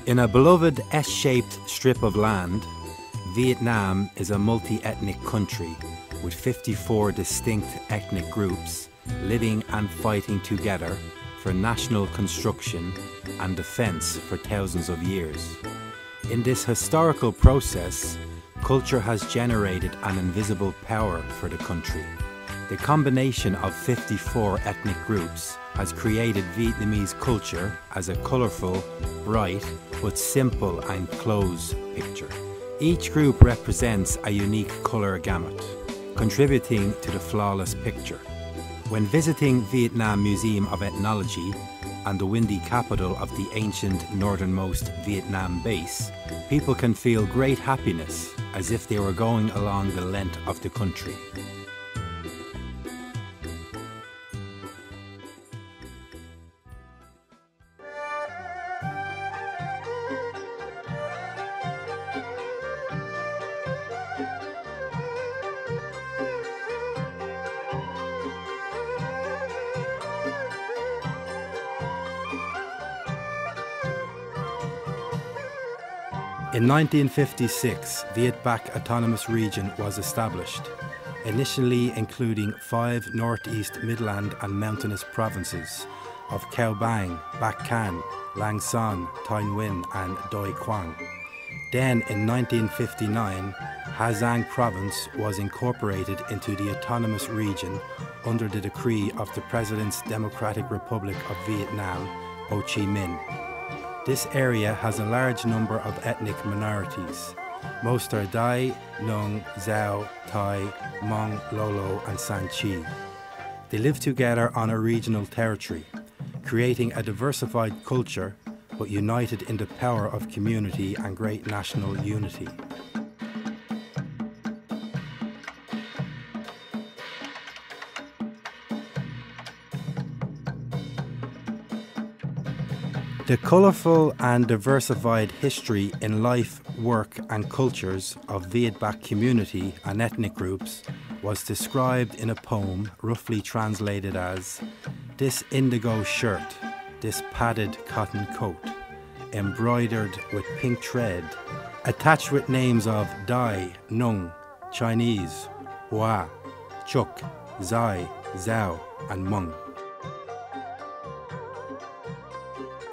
In a beloved S-shaped strip of land, Vietnam is a multi-ethnic country with 54 distinct ethnic groups living and fighting together for national construction and defense for thousands of years. In this historical process, culture has generated an invisible power for the country. The combination of 54 ethnic groups has created Vietnamese culture as a colourful, bright, but simple and close picture. Each group represents a unique colour gamut, contributing to the flawless picture. When visiting Vietnam Museum of Ethnology and the windy capital of the ancient northernmost Vietnam base, people can feel great happiness as if they were going along the length of the country. In 1956, Viet Bac Autonomous Region was established, initially including 5 northeast midland and mountainous provinces of Cao Bang, Bac Can, Lang Son, Thanh Nguyen and Doi Quang. Then in 1959, Ha Giang Province was incorporated into the autonomous region under the decree of the President's Democratic Republic of Vietnam, Ho Chi Minh. This area has a large number of ethnic minorities. Most are Dai, Nung, Zhao, Thai, Hmong, Lolo and San Chi. They live together on a regional territory, creating a diversified culture but united in the power of community and great national unity. The colourful and diversified history in life, work and cultures of Viet Bac community and ethnic groups was described in a poem roughly translated as, "This indigo shirt, this padded cotton coat, embroidered with pink thread, attached with names of Dai, Nung, Chinese, Hoa, Chuk, Zai, Zhao and Hmong."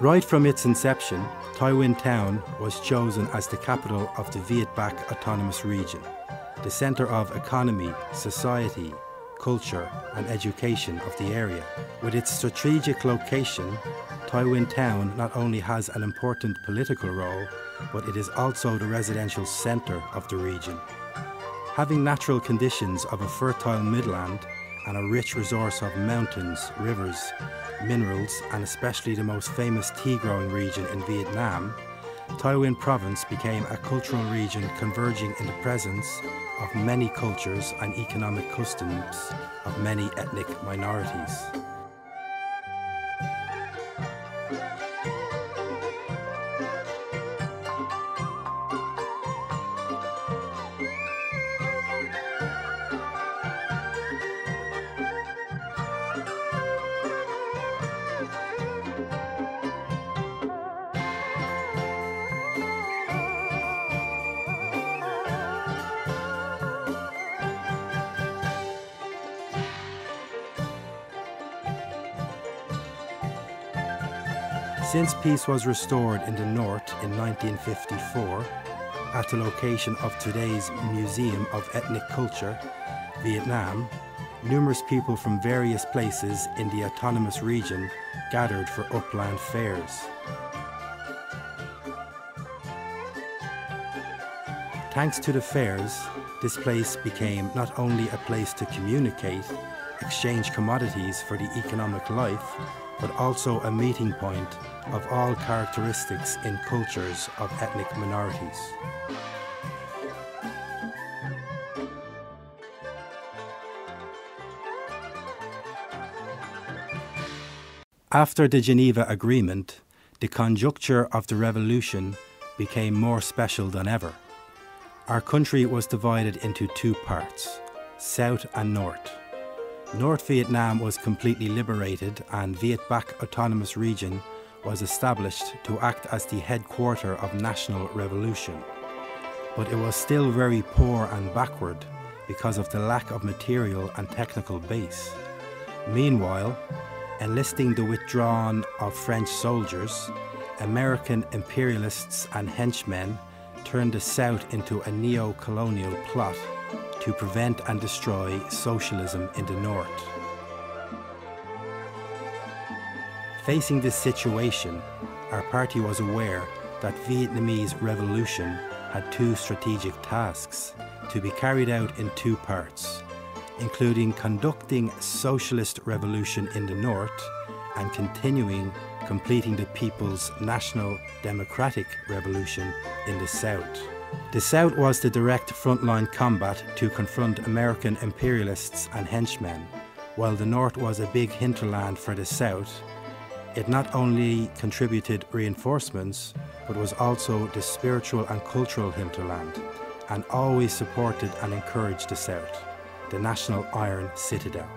Right from its inception, Thanh Nguyen Town was chosen as the capital of the Viet Bac Autonomous Region, the centre of economy, society, culture and education of the area. With its strategic location, Thanh Nguyen Town not only has an important political role, but it is also the residential centre of the region. Having natural conditions of a fertile midland and a rich resource of mountains, rivers, minerals and especially the most famous tea-growing region in Vietnam, Thanh Nguyen Province became a cultural region converging in the presence of many cultures and economic customs of many ethnic minorities. Since peace was restored in the north in 1954, at the location of today's Museum of Ethnic Culture, Vietnam, numerous people from various places in the autonomous region gathered for upland fairs. Thanks to the fairs, this place became not only a place to communicate, exchange commodities for the economic life, but also a meeting point of all characteristics in cultures of ethnic minorities. After the Geneva Agreement, the conjuncture of the revolution became more special than ever. Our country was divided into 2 parts, South and North. North Vietnam was completely liberated and Viet Bac Autonomous Region was established to act as the headquarter of national revolution. But it was still very poor and backward because of the lack of material and technical base. Meanwhile, enlisting the withdrawn of French soldiers, American imperialists and henchmen turned the South into a neo-colonial plot to prevent and destroy socialism in the North. Facing this situation, our party was aware that Vietnamese revolution had two strategic tasks to be carried out in two parts, including conducting socialist revolution in the North and completing the People's National Democratic Revolution in the South. The South was the direct frontline combat to confront American imperialists and henchmen, while the North was a big hinterland for the South. It not only contributed reinforcements, but was also the spiritual and cultural hinterland, and always supported and encouraged the South, the national iron citadel.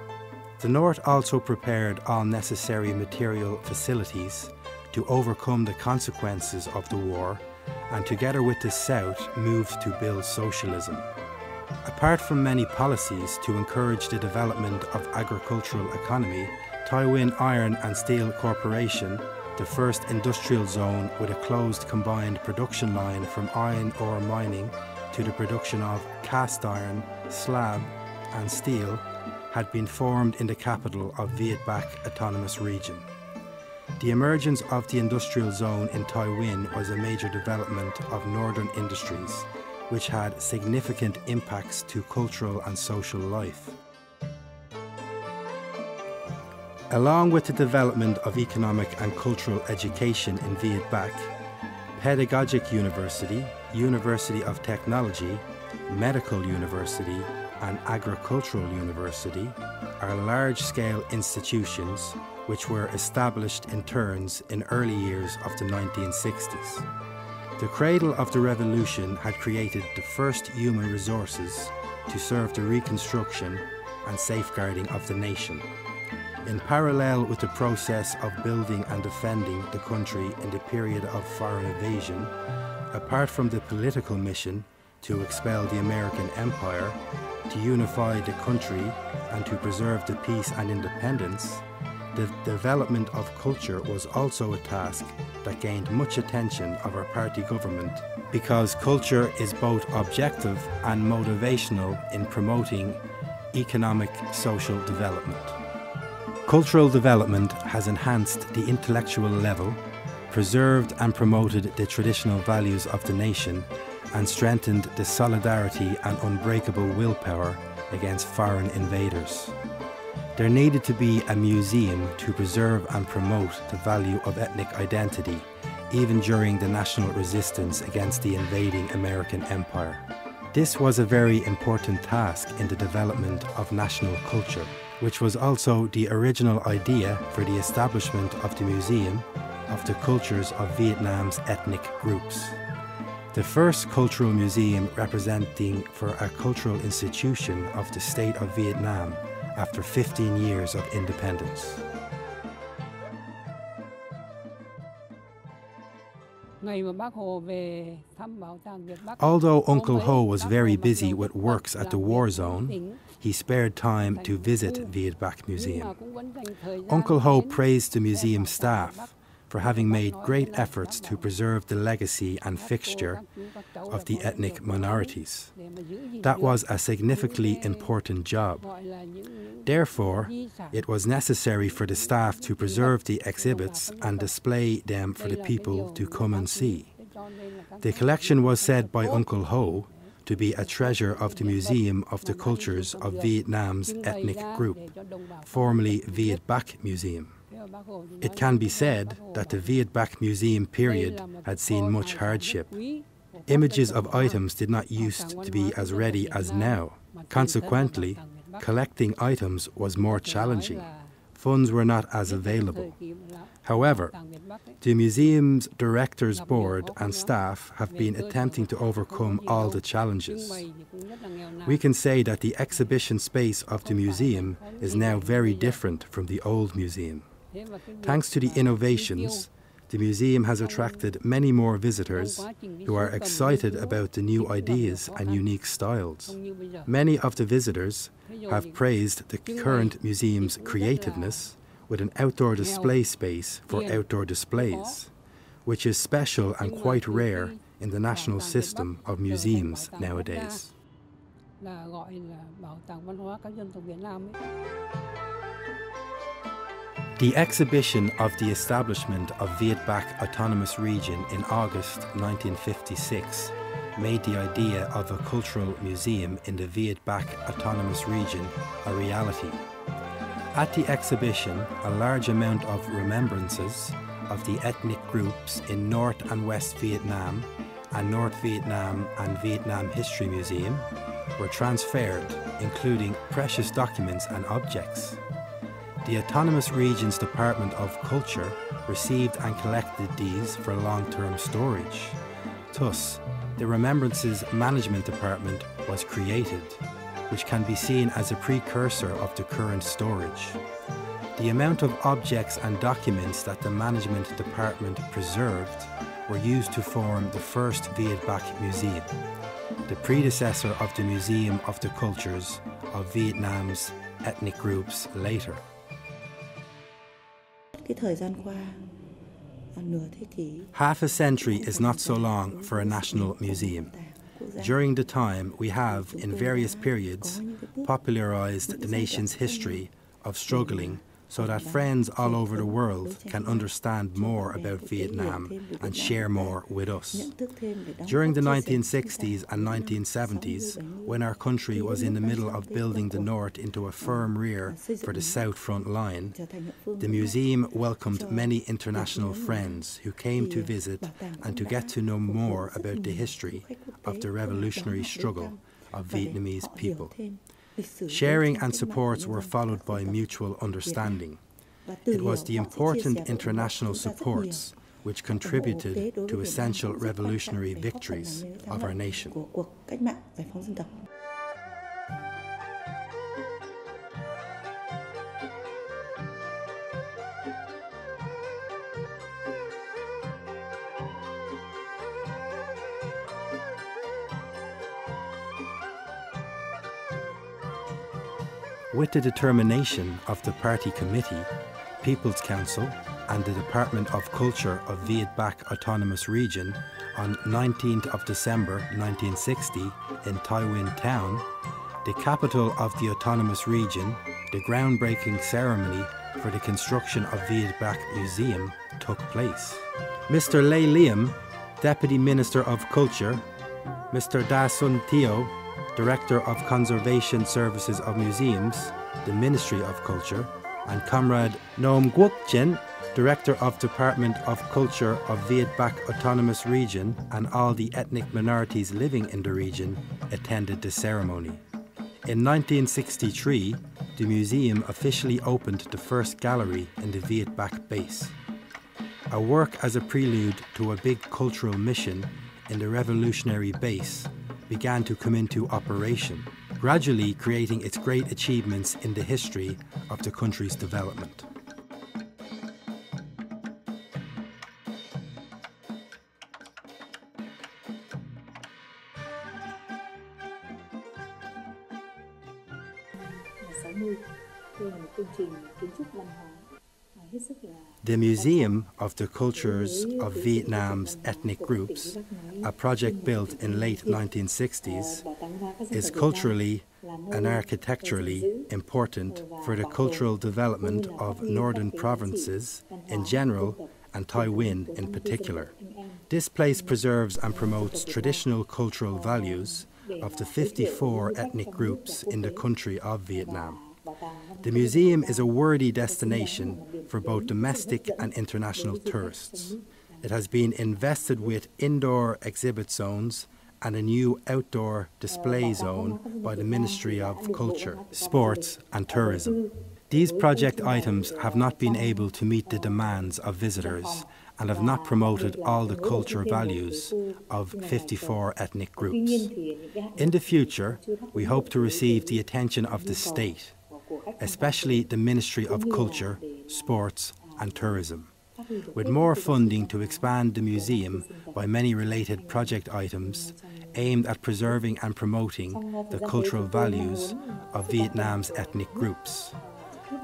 The North also prepared all necessary material facilities to overcome the consequences of the war, and together with the South moved to build socialism. Apart from many policies to encourage the development of agricultural economy, Taiwan Iron and Steel Corporation, the first industrial zone with a closed combined production line from iron ore mining to the production of cast iron, slab and steel, had been formed in the capital of Viet Bac Autonomous Region. The emergence of the industrial zone in Taiwan was a major development of northern industries, which had significant impacts to cultural and social life. Along with the development of economic and cultural education in Viet Bac, Pedagogic University, University of Technology, Medical University, and Agricultural University are large-scale institutions which were established in turns in early years of the 1960s. The cradle of the revolution had created the first human resources to serve the reconstruction and safeguarding of the nation. In parallel with the process of building and defending the country in the period of foreign invasion, apart from the political mission to expel the American Empire, to unify the country and to preserve the peace and independence, the development of culture was also a task that gained much attention of our party government, because culture is both objective and motivational in promoting economic social development. Cultural development has enhanced the intellectual level, preserved and promoted the traditional values of the nation, and strengthened the solidarity and unbreakable willpower against foreign invaders. There needed to be a museum to preserve and promote the value of ethnic identity, even during the national resistance against the invading American Empire. This was a very important task in the development of national culture, which was also the original idea for the establishment of the Museum of the Cultures of Vietnam's ethnic groups. The first cultural museum representing for a cultural institution of the state of Vietnam after 15 years of independence. Although Uncle Ho was very busy with works at the war zone, he spared time to visit Viet Bac Museum. Uncle Ho praised the museum staff for having made great efforts to preserve the legacy and fixture of the ethnic minorities. That was a significantly important job. Therefore, it was necessary for the staff to preserve the exhibits and display them for the people to come and see. The collection was said by Uncle Ho to be a treasure of the Museum of the Cultures of Vietnam's ethnic group, formerly Viet Bac Museum. It can be said that the Viet Bac Museum period had seen much hardship. Images of items did not used to be as ready as now. Consequently, collecting items was more challenging. Funds were not as available. However, the museum's directors board and staff have been attempting to overcome all the challenges. We can say that the exhibition space of the museum is now very different from the old museum. Thanks to the innovations, The museum has attracted many more visitors who are excited about the new ideas and unique styles. Many of the visitors have praised the current museum's creativeness with an outdoor display space for outdoor displays, which is special and quite rare in the national system of museums nowadays. The exhibition of the establishment of Vietbac Autonomous Region in August 1956 made the idea of a cultural museum in the Vietbac Autonomous Region a reality. At the exhibition, a large amount of remembrances of the ethnic groups in North and West Vietnam and North Vietnam and Vietnam History Museum were transferred, including precious documents and objects. The Autonomous Region's Department of Culture received and collected these for long-term storage. Thus, the Remembrances Management Department was created, which can be seen as a precursor of the current storage. The amount of objects and documents that the Management Department preserved were used to form the first Vietbac Museum, the predecessor of the Museum of the Cultures of Vietnam's ethnic groups later. Half a century is not so long for a national museum. During the time, we have, in various periods, popularized the nation's history of struggling so that friends all over the world can understand more about Vietnam and share more with us. During the 1960s and 1970s, when our country was in the middle of building the North into a firm rear for the South front line, the museum welcomed many international friends who came to visit and to get to know more about the history of the revolutionary struggle of Vietnamese people. Sharing and supports were followed by mutual understanding. It was the important international supports which contributed to essential revolutionary victories of our nation. With the determination of the party committee, People's Council and the Department of Culture of Vietbac Autonomous Region on 19th of December 1960 in Tai Nguyen Town, the capital of the Autonomous Region, the groundbreaking ceremony for the construction of Vietbac Museum took place. Mr. Lê Liam, Deputy Minister of Culture, Mr. Da Sun Theo, Director of Conservation Services of Museums, the Ministry of Culture, and Comrade Nom Quoc Chen, Director of Department of Culture of Vietbac Autonomous Region, and all the ethnic minorities living in the region attended the ceremony. In 1963, the museum officially opened the first gallery in the Vietbac base, a work as a prelude to a big cultural mission in the revolutionary base began to come into operation, gradually creating its great achievements in the history of the country's development. The Museum of the Cultures of Vietnam's Ethnic Groups, a project built in late 1960s, is culturally and architecturally important for the cultural development of northern provinces in general and Tai Nguyen in particular. This place preserves and promotes traditional cultural values of the 54 ethnic groups in the country of Vietnam. The museum is a worthy destination for both domestic and international tourists. It has been invested with indoor exhibit zones and a new outdoor display zone by the Ministry of Culture, Sports and Tourism. These project items have not been able to meet the demands of visitors and have not promoted all the culture values of 54 ethnic groups. In the future, we hope to receive the attention of the state, especially the Ministry of Culture, Sports and Tourism. With more funding to expand the museum by many related project items aimed at preserving and promoting the cultural values of Vietnam's ethnic groups.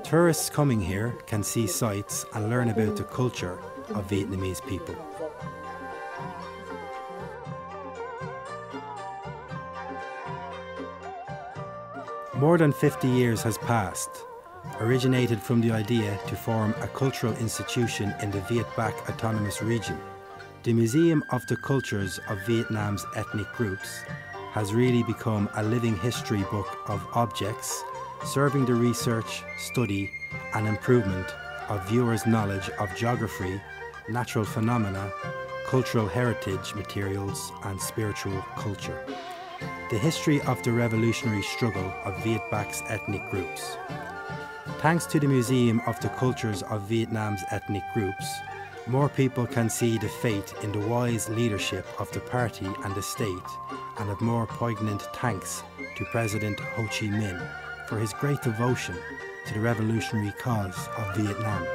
Tourists coming here can see sights and learn about the culture of Vietnamese people. More than 50 years has passed, originated from the idea to form a cultural institution in the Viet Bac Autonomous Region. The Museum of the Cultures of Vietnam's ethnic groups has really become a living history book of objects, serving the research, study and improvement of viewers' knowledge of geography, natural phenomena, cultural heritage materials and spiritual culture. The history of the revolutionary struggle of Viet Bac's ethnic groups. Thanks to the Museum of the Cultures of Vietnam's ethnic groups, more people can see the faith in the wise leadership of the party and the state, and have more poignant thanks to President Ho Chi Minh for his great devotion to the revolutionary cause of Vietnam.